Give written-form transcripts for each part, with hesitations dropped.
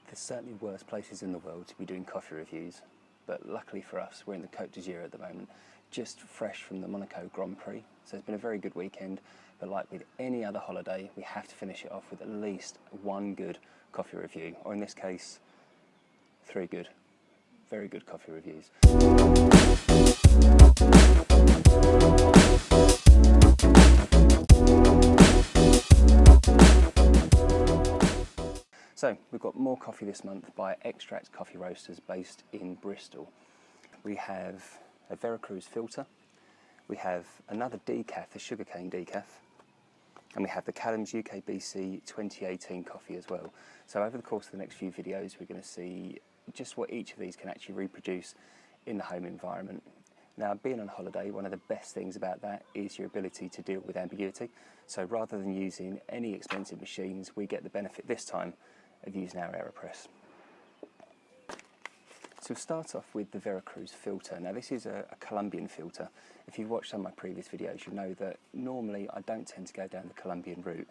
There's certainly worse places in the world to be doing coffee reviews, but luckily for us, we're in the Côte d'Azur at the moment, just fresh from the Monaco Grand Prix. So it's been a very good weekend, but like with any other holiday, we have to finish it off with at least one good coffee review, or in this case, 3 good, very good coffee reviews. So we've got more coffee this month by Extract Coffee Roasters based in Bristol. We have a Veracruz filter, we have another decaf, the sugarcane decaf, and we have the Callum's UK-BC 2018 coffee as well. So over the course of the next few videos, we're going to see just what each of these can actually reproduce in the home environment. Now, being on holiday, one of the best things about that is your ability to deal with ambiguity. So rather than using any expensive machines, we get the benefit this time of using our Aeropress. So we'll start off with the Veracruz filter. Now this is a Colombian filter. If you've watched some of my previous videos, you know that normally I don't tend to go down the Colombian route,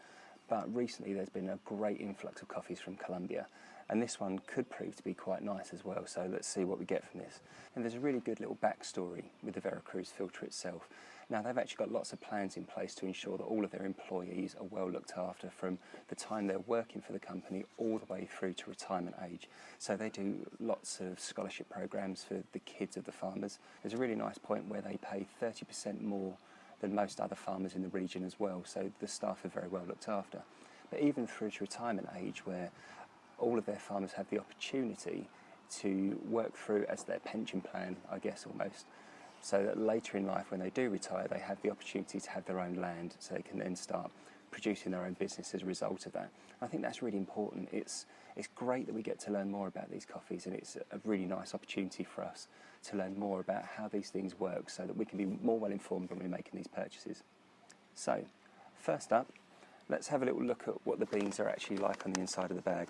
but recently there's been a great influx of coffees from Colombia, and this one could prove to be quite nice as well, so let's see what we get from this. And there's a really good little backstory with the Veracruz filter itself. Now they've actually got lots of plans in place to ensure that all of their employees are well looked after from the time they're working for the company all the way through to retirement age. So they do lots of scholarship programs for the kids of the farmers. There's a really nice point where they pay 30% more than most other farmers in the region as well, so the staff are very well looked after. But even through to retirement age, where all of their farmers have the opportunity to work through as their pension plan, I guess almost, so that later in life when they do retire they have the opportunity to have their own land, so they can then start producing their own business as a result of that. I think that's really important. It's great that we get to learn more about these coffees, and it's a really nice opportunity for us to learn more about how these things work so that we can be more well informed when we're making these purchases. So first up, let's have a little look at what the beans are actually like on the inside of the bag.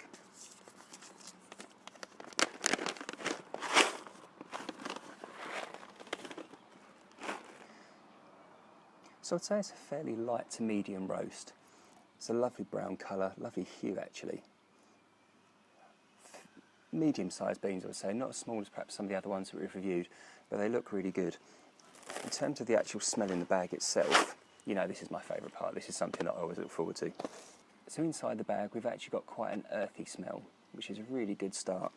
So I'd say it's a fairly light to medium roast. It's a lovely brown colour, lovely hue actually. Medium-sized beans, I would say, not as small as perhaps some of the other ones that we've reviewed, but they look really good. In terms of the actual smell in the bag itself, you know, this is my favourite part. This is something that I always look forward to. So inside the bag, we've actually got quite an earthy smell, which is a really good start.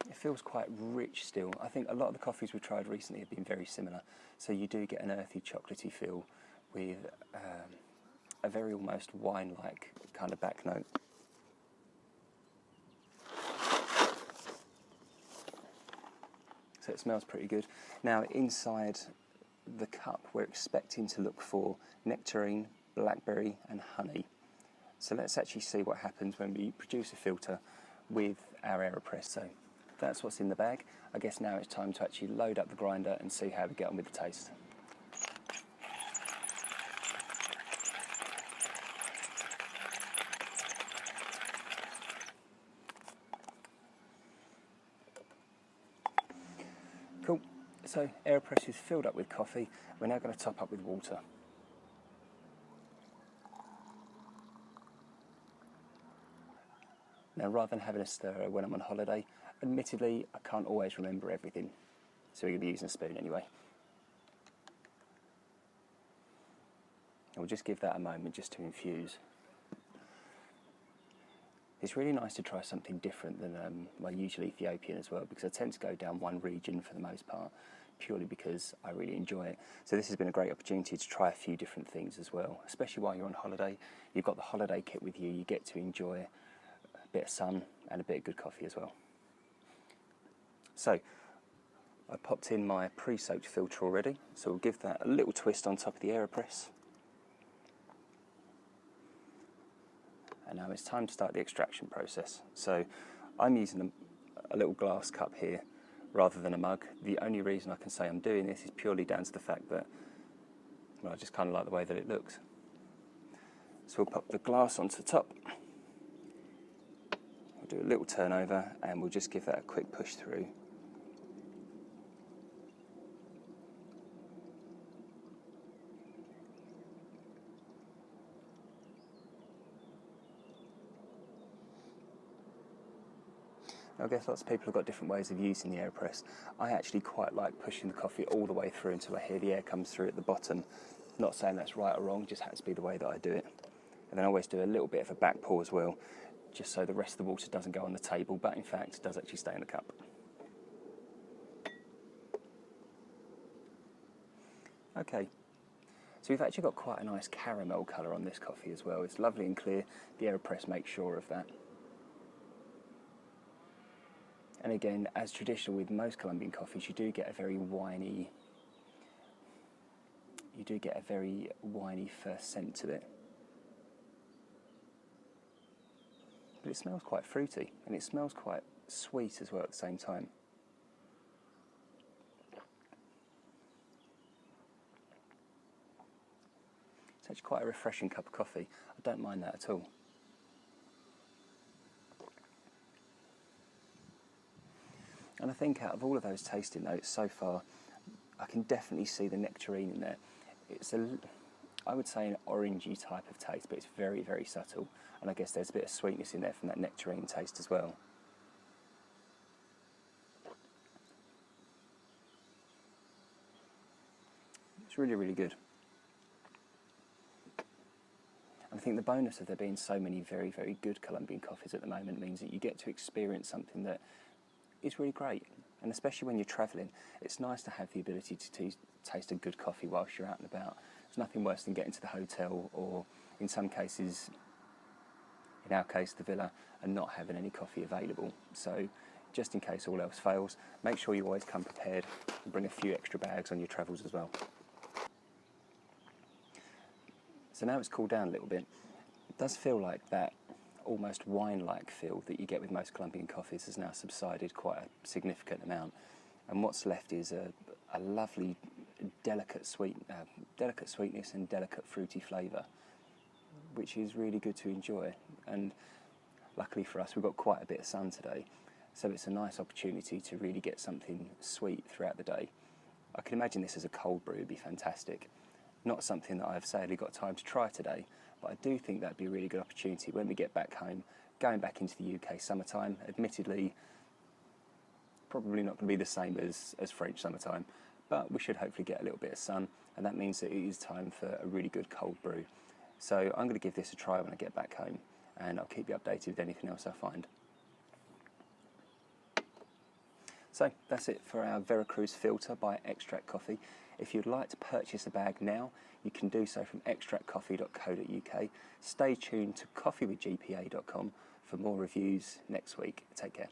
It feels quite rich still. I think a lot of the coffees we've tried recently have been very similar. So you do get an earthy, chocolatey feel with a very almost wine-like kind of back note. So it smells pretty good. Now inside the cup, we're expecting to look for nectarine, blackberry and honey. So let's actually see what happens when we produce a filter with our Aeropress. So that's what's in the bag. I guess now it's time to actually load up the grinder and see how we get on with the taste. Cool, so Aeropress is filled up with coffee. We're now going to top up with water. Now, rather than having a stirrer when I'm on holiday, admittedly, I can't always remember everything, so we're going to be using a spoon anyway. And we'll just give that a moment just to infuse. It's really nice to try something different than well, usually Ethiopian as well, because I tend to go down one region for the most part, purely because I really enjoy it. So this has been a great opportunity to try a few different things as well, especially while you're on holiday. You've got the holiday kit with you, you get to enjoy a bit of sun and a bit of good coffee as well. So I popped in my pre-soaked filter already, so we'll give that a little twist on top of the Aeropress. And now it's time to start the extraction process. So I'm using a little glass cup here rather than a mug. The only reason I can say I'm doing this is purely down to the fact that, well, I just kind of like the way that it looks. So we'll pop the glass onto the top. We'll do a little turnover and we'll just give that a quick push through. I guess lots of people have got different ways of using the Aeropress. I actually quite like pushing the coffee all the way through until I hear the air comes through at the bottom. Not saying that's right or wrong, just has to be the way that I do it. And then I always do a little bit of a back pour as well, just so the rest of the water doesn't go on the table, but in fact does actually stay in the cup. Okay, so we've actually got quite a nice caramel colour on this coffee as well. It's lovely and clear. The Aeropress makes sure of that. And again, as traditional with most Colombian coffees, you do get a very winey first scent to it. But it smells quite fruity, and it smells quite sweet as well at the same time. It's actually quite a refreshing cup of coffee. I don't mind that at all. And I think out of all of those tasting notes so far, I can definitely see the nectarine in there. It's I would say an orangey type of taste, but it's very, very subtle. And I guess there's a bit of sweetness in there from that nectarine taste as well. It's really, really good. And I think the bonus of there being so many very, very good Colombian coffees at the moment means that you get to experience something that is really great. And especially when you're travelling, it's nice to have the ability to taste a good coffee whilst you're out and about. There's nothing worse than getting to the hotel, or in some cases, in our case, the villa, and not having any coffee available. So just in case all else fails, make sure you always come prepared and bring a few extra bags on your travels as well. So now it's cooled down a little bit. It does feel like that almost wine-like feel that you get with most Colombian coffees has now subsided quite a significant amount, and what's left is a lovely delicate sweetness and delicate fruity flavour, which is really good to enjoy. And luckily for us, we've got quite a bit of sun today, so it's a nice opportunity to really get something sweet throughout the day. I can imagine this as a cold brew would be fantastic. Not something that I've sadly got time to try today, but I do think that'd be a really good opportunity when we get back home, going back into the UK summertime. Admittedly, probably not going to be the same as French summertime, but we should hopefully get a little bit of sun, and that means that it is time for a really good cold brew. So I'm going to give this a try when I get back home, and I'll keep you updated with anything else I find. So that's it for our Veracruz Filter by Extract Coffee. If you'd like to purchase a bag now, you can do so from extractcoffee.co.uk. Stay tuned to coffeewithgpa.com for more reviews next week. Take care.